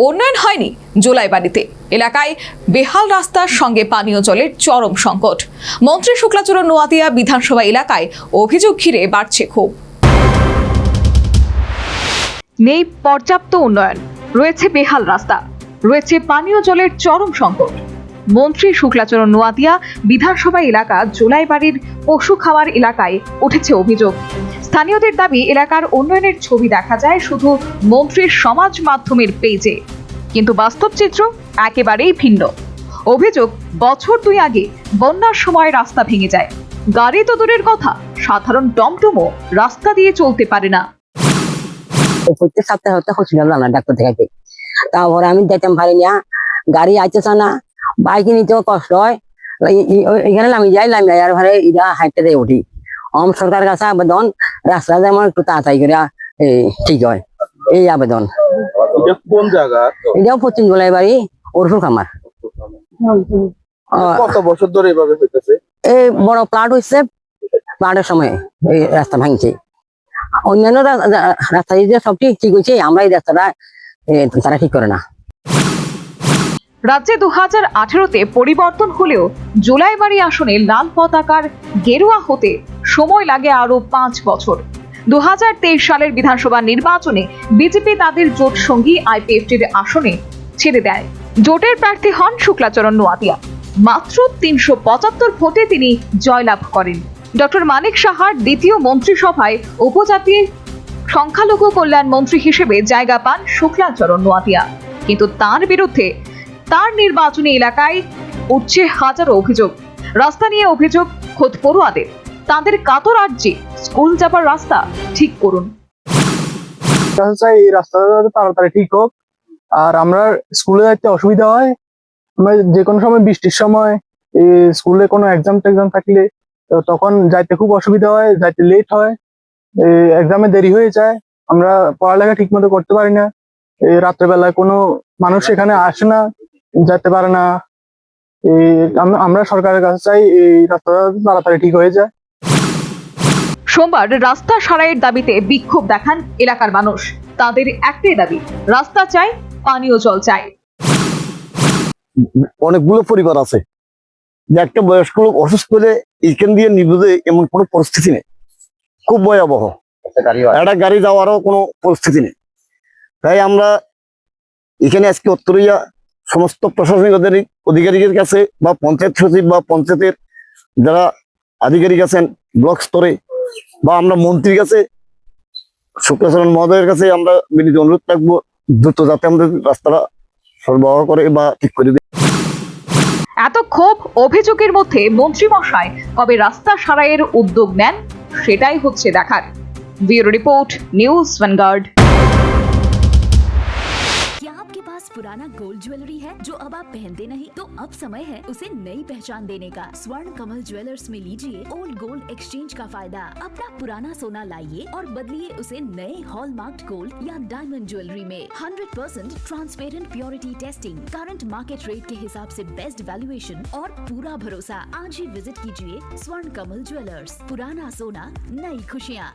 উন্নয়ন হয়নি জোলাইবাড়িতে। এলাকায় বেহাল রাস্তার সঙ্গে পানীয় জলের চরম সংকট। মন্ত্রী শুক্লাচরণ নোয়াদিয়া বিধানসভা এলাকায় অভিযোগ ঘিরে বাড়ছে ক্ষোভ। নেই পর্যাপ্ত উন্নয়ন, রয়েছে বেহাল রাস্তা, রয়েছে পানীয় জলের চরম সংকট। মন্ত্রী শুক্লাচরণ নোয়াদিয়া বিধানসভা এলাকা জোলাইবাড়ির পশু খাওয়ার এলাকায় উঠেছে অভিযোগ। স্থানীয়দের দাবি, এলাকার উন্নয়নের ছবি দেখা যায় শুধু মন্ত্রীর সমাজ মাধ্যমের পেজে, কিন্তু বাস্তব চিত্র একেবারেই ভিন্ন। অভিযোগ, বছর 2 আগে বন্যার সময় রাস্তা ভেঙে যায়। গাড়ি তো দূরের কথা, সাধারণ টমটমও রাস্তা দিয়ে চলতে পারে না। প্রত্যেক সপ্তাহে হসপিটাল না ডাক্তার দেখাইতে, তারপরে আমি যেতাম পারি না, গাড়ি আইতেছে না, বাইক নিতেও কষ্ট হয়। এখানে নামি যাই, আর ঘরে ইটা হাইটে দিয়ে উঠি। সরকারের কাছে আবেদন, রাস্তা যেমন একটু তাড়াতাড়ি করে ঠিক হয়, এই আবেদন। কোন জায়গা? এটাও পশ্চিম জোলাইবাড়ি ওরফুল খামার। কত বছর ধরে এভাবে হইতেছে? এই বড় প্লাট হয়েছে, প্লাটের সময় এই রাস্তা ভাঙছে। অন্যান্য রাস্তা সব ঠিক হয়েছে, আমরা এই রাস্তাটা তারা ঠিক করে না। রাজ্যে 2018-তে পরিবর্তন হলেও জোলাইবাড়ি আসনে লাল পতাকার গেরুয়া হতে সময় লাগে আরো 5 বছর। 2023 সালের বিধানসভা নির্বাচনে বিজেপি তাদের জোট সঙ্গী আইপিএফটির আসনে ছেড়ে দেয়। জোটের প্রার্থী হন শুক্লাচরণ নোয়াদিয়া। মাত্র 375 ভোটে তিনি জয়লাভ করেন। ডক্টর মানিক সাহার দ্বিতীয় মন্ত্রিসভায় উপজাতি সংখ্যালঘু কল্যাণ মন্ত্রী হিসেবে জায়গা পান শুক্লাচরণ নোয়াদিয়া। কিন্তু তার বিরুদ্ধে তার নির্বাচনী এলাকায় উঠছে হাজারো অভিযোগ। রাস্তা নিয়ে অভিযোগ খোদ পড়ুয়াদের, তাদের কাতর আর্জি স্কুল যাবার রাস্তা ঠিক করুন। এই রাস্তাটা তাড়াতাড়ি ঠিক হোক, আর আমরা স্কুলে যাইতে অসুবিধা হয়। আমরা যে কোনো সময় বৃষ্টির সময় স্কুলে কোনো এক্সাম থাকলে তখন যাইতে খুব অসুবিধা হয়, যাইতে লেট হয়, এক্সামে দেরি হয়ে যায়, আমরা পড়ালেখা ঠিক মতো করতে পারি না। রাত্রেবেলায় কোনো মানুষ এখানে আসে না, যেতে পারে না। আমরা সরকারের কাছে চাই এই রাস্তাটা তাড়াতাড়ি ঠিক হয়ে যায়। সোমবার রাস্তা সারাইয়ের দাবিতে বিক্ষোভ দেখান এলাকার মানুষ। তাদের একটাই দাবি, রাস্তা চাই, পানীয় জল চাই। অনেকগুলো পরিবার আছে যে একটা বয়স্ক লোক অসুস্থ হলে এখান দিয়ে নিবুঝে এমন কোনো পরিস্থিতি নেই, খুব ভয়াবহ। একটা গাড়ি যাওয়ারও কোনো পরিস্থিতি নেই। তাই আমরা এখানে আজকে উত্তরিয়া সমস্ত প্রশাসনিক অধিকারীদের কাছে বা পঞ্চায়েত সচিব বা পঞ্চায়েতের যারা আধিকারিক আছেন ব্লক স্তরে, বা আমরা মন্ত্রীর কাছে শুক্লাচরণ মহোদয়ের কাছে আমরা বিনীত অনুরোধ রাখবো, দ্রুত যাতে আমাদের রাস্তাটা সরবরাহ করে বা ঠিক করে দেয়। এত ক্ষোভ অভিযোগের মধ্যে মন্ত্রী মশাই কবে রাস্তা সারাইয়ের উদ্যোগ নেন, সেটাই হচ্ছে দেখার। Bureau report, news vanguard. पुराना गोल्ड ज्वेलरी है जो अब आप पहनते नहीं, तो अब समय है उसे नई पहचान देने का। स्वर्ण कमल ज्वेलर्स में लीजिए ओल्ड गोल्ड एक्सचेंज का फायदा। अपना पुराना सोना लाइए और बदलिए उसे नए हॉलमार्क्ड गोल्ड या डायमंड ज्वेलरी में। 100% transparent purity testing, current market rate के हिसाब से बेस्ट वैल्यूएशन और पूरा भरोसा। आज ही विजिट कीजिए स्वर्ण कमल ज्वेलर्स। पुराना सोना, नई खुशियाँ।